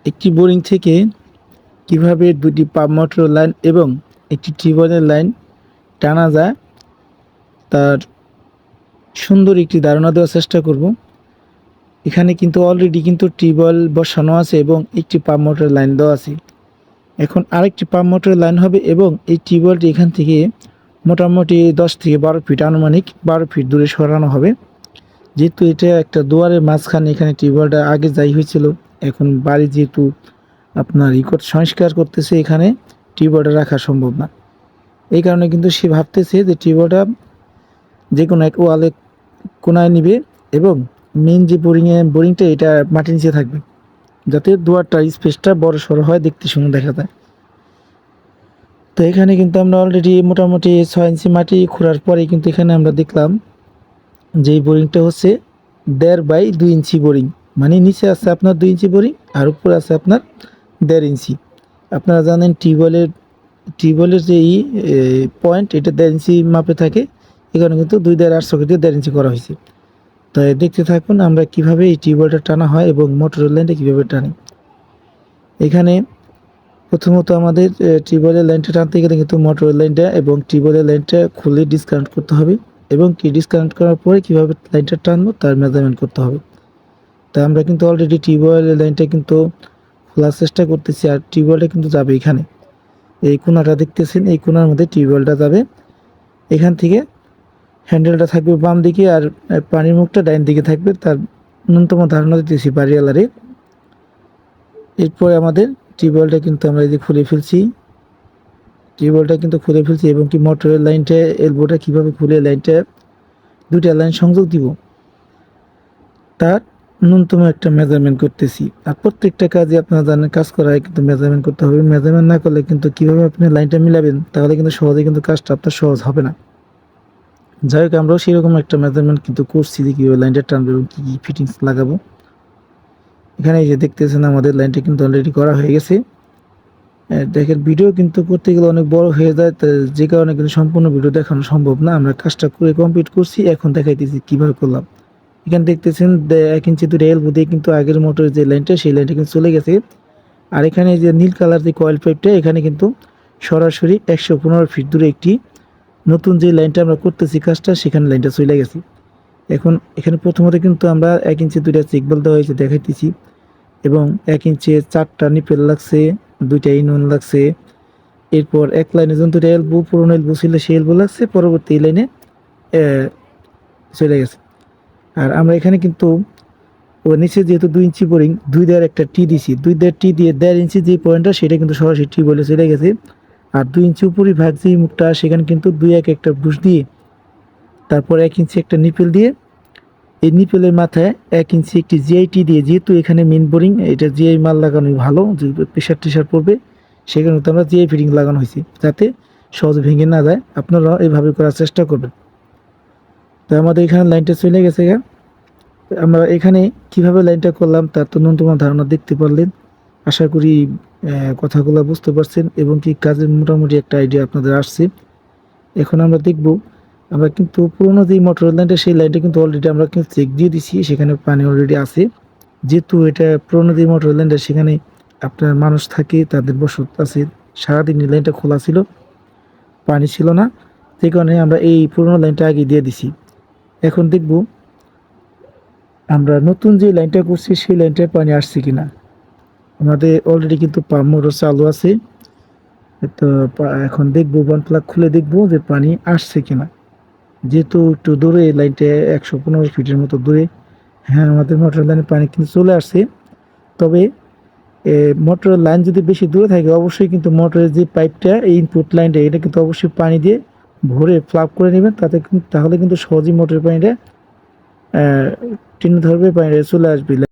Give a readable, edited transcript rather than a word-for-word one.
একটি বোরিং থেকে কিভাবে দুটি পাম্প মোটর লাইন এবং একটি টিউবওয়েলের লাইন টানা যায় তার সুন্দর একটি ধারণা দেওয়ার চেষ্টা করব। এখানে কিন্তু অলরেডি কিন্তু টিউবওয়েল বসানো আছে এবং একটি পাম্প মোটর লাইন দেওয়া আছে। এখন আরেকটি পাম্প মোটর লাইন হবে এবং এই টিউবওয়েলটি এখান থেকে মোটামুটি 10 থেকে 12 ফিট, আনুমানিক 12 ফিট দূরে সরানো হবে। যেহেতু এটা একটা দুয়ারের মাঝখানে, এখানে টিউবওয়েলটা আগে যাই হয়েছিল, এখন বাড়ি যেহেতু আপনার সংস্কার করতেছে, এখানে টিউবওয়েলটা রাখা সম্ভব না। এই কারণে কিন্তু সে ভাবতেছে যে টিউবওয়েলটা যে কোনো এক ওয়ালে কোনায় নিবে এবং মেন যে বোরিংটা এটা মাটির নিচে থাকবে, যাতে দুয়ারটার স্পেসটা বড় সড়ো হয়, দেখতে সুন্দর দেখা যায়। তো এখানে কিন্তু আমরা অলরেডি মোটামুটি 6 ইঞ্চি মাটি খোঁড়ার পরে কিন্তু এখানে আমরা দেখলাম যে এই বোরিংটা হচ্ছে 1.5 বাই 2 ইঞ্চি বোরিং, মানে নিচে আছে আপনার 2 ইঞ্চি বোরিং আর উপরে আছে আপনার 1.5 ইঞ্চি। আপনারা জানেন টিউবওয়েলের যে পয়েন্ট, এটা 1.5 ইঞ্চি মাপে থাকে, এখানে কিন্তু 2.5 সকেট দিয়ে 1.5 ইঞ্চি করা হয়েছে। তো দেখতে থাকুন আমরা কিভাবে এই টিউবওয়েলটা টানা হয় এবং মোটরের লাইনটা কীভাবে টানি। এখানে প্রথমত আমাদের টিউবওয়েলের লাইনটা টানতে গেলে কিন্তু মোটরের লাইনটা এবং টিউবওয়েলের লাইনটা খুলে ডিসকানেক্ট করতে হবে এবং ডিসকানেক্ট করার পরে কীভাবে লাইনটা টানবো তার মেজারমেন্ট করতে হবে। তা আমরা কিন্তু অলরেডি টিউবওয়েলের লাইনটা কিন্তু খোলার চেষ্টা করতেছি, আর টিউবওয়েলটা কিন্তু যাবে এখানে, এই কোনাটা দেখতেছেন, এই কোনার মধ্যে টিউবওয়েলটা যাবে। এখান থেকে হ্যান্ডেলটা থাকবে বাম দিকে আর পানির মুখটা ডাইন দিকে থাকবে, তার ন্যূনতম ধারণা দিতেছি বাড়িওয়ালারে। এরপরে আমাদের টিউবওয়েলটা কিন্তু আমরা এই যে খুলে ফেলছি, এবং কি মোটরের লাইনটা, এলবোটা কীভাবে খুলে লাইনটা, দুইটা লাইন সংযোগ দিব, তার ন্যূনতম একটা মেজারমেন্ট করতেছি। আর প্রত্যেকটা কাজে আপনারা জানেন, কাজ করা হয় কিন্তু মেজারমেন্ট করতে হবে। মেজারমেন্ট না করলে কিন্তু কীভাবে আপনি লাইনটা মিলাবেন, তাহলে কিন্তু সহজে কিন্তু কাজটা আপনার সহজ হবে না। যাই হোক, আমরাও সেরকম একটা মেজারমেন্ট কিন্তু করছি যে কীভাবে লাইনটা টানবো এবং কী কী ফিটিংস লাগাবো। এখানে এই যে দেখতেছেন আমাদের লাইনটা কিন্তু অলরেডি করা হয়ে গেছে। দেখেন, ভিডিও কিন্তু করতে গেলে অনেক বড় হয়ে যায়, যে কারণে কিন্তু সম্পূর্ণ ভিডিও দেখানো সম্ভব না। আমরা কাজটা করে কমপ্লিট করছি, এখন দেখাইতেছি কীভাবে করলাম। এখানে দেখতেছেন 1 ইঞ্চি দূরে এলবো দিয়ে কিন্তু আগের মোটরের যে লাইনটা, সেই লাইনটা কিন্তু চলে গেছে। আর এখানে যে নীল কালার যে কয়েল পাইপটা, এখানে কিন্তু সরাসরি 115 ফিট দূরে একটি নতুন যে লাইনটা আমরা করতেছি কাজটা, সেখানে লাইনটা চলে গেছে। এখন এখানে প্রথমত কিন্তু আমরা 1 ইঞ্চি দুইটা চেকবেল দেওয়া হয়েছে দেখাইতেছি, এবং 1 ইঞ্চি 4টা নিপেল লাগছে, 2টা ইনওয়ান লাগছে। এরপর এক লাইনে যখন 2টা এলবো, পুরোনো এলবো ছিল সেই এলবো লাগছে, পরবর্তী লাইনে চলে গেছে। আর আমরা এখানে কিন্তু ও নিচে যেহেতু 2 ইঞ্চি বোরিং, 2.5 একটা টি দিছি, 2.5 টি দিয়ে 1.5 ইঞ্চি যে পয়েন্টটা, সেটা কিন্তু সরাসরি টি বলে চলে গেছে। আর 2 ইঞ্চি উপরি ভাগ যে মুখটা, সেখানে কিন্তু 2-1 একটা বুশ দিয়ে, তারপর 1 ইঞ্চি একটা নিপেল দিয়ে, এই নিপেলের মাথায় 1 ইঞ্চি একটি জিআইটি দিয়ে, যেহেতু এখানে মেন বোরিং, এটা জিআই মাল লাগানোই ভালো, যে প্রেশার টেশার পড়বে, সেখানে তো আমরা জিআই ফিটিং লাগানো হয়েছে যাতে সহজে ভেঙে না যায়। আপনারা এইভাবে করার চেষ্টা করবেন। তো আমাদের এখানে লাইনটা চলে গেছে। আমরা এখানে কিভাবে লাইনটা করলাম তার তো ন্যূনতম ধারণা দেখতে পারলেন। আশা করি কথাগুলো বুঝতে পারছেন এবং কি কাজের মোটামুটি একটা আইডিয়া আপনাদের আসছে। এখন আমরা দেখব, আমরা কিন্তু পুরোনো যে মোটর লাইনটা, সেই লাইনটা কিন্তু অলরেডি আমরা কিন্তু চেক দিয়ে দিছি, সেখানে পানি অলরেডি আছে। যেহেতু এটা পুরোনো যে মোটর লাইনটা, সেখানে আপনার মানুষ থাকে, তাদের বসত আছে, সারাদিন এই লাইনটা খোলা ছিল, পানি ছিল না, সেই কারণে আমরা এই পুরোনো লাইনটা আগে দিয়ে দিছি। এখন দেখব আমরা নতুন যে লাইনটা করছি, সেই লাইনটায় পানি আসছে কিনা। আমাদের অলরেডি কিন্তু পাম্প মোটর চালু আছে, তো এখন দেখবো, ওয়ান প্লাগ খুলে দেখবো যে পানি আসছে কিনা। যেহেতু একটু দূরে লাইনটা, 115 ফিটের মতো দূরে, হ্যাঁ আমাদের মোটর লাইনে পানি কিন্তু চলে আসছে। তবে মোটরের লাইন যদি বেশি দূরে থাকে, অবশ্যই কিন্তু মোটরের যে পাইপটা, এই ইনপুট লাইনটা, এটা কিন্তু অবশ্যই পানি দিয়ে ভরে প্লাগ করে নেবেন, তাহলে কিন্তু সহজেই মোটরের পানিটা টেনে ধরবে, পানিটা চলে আসবে।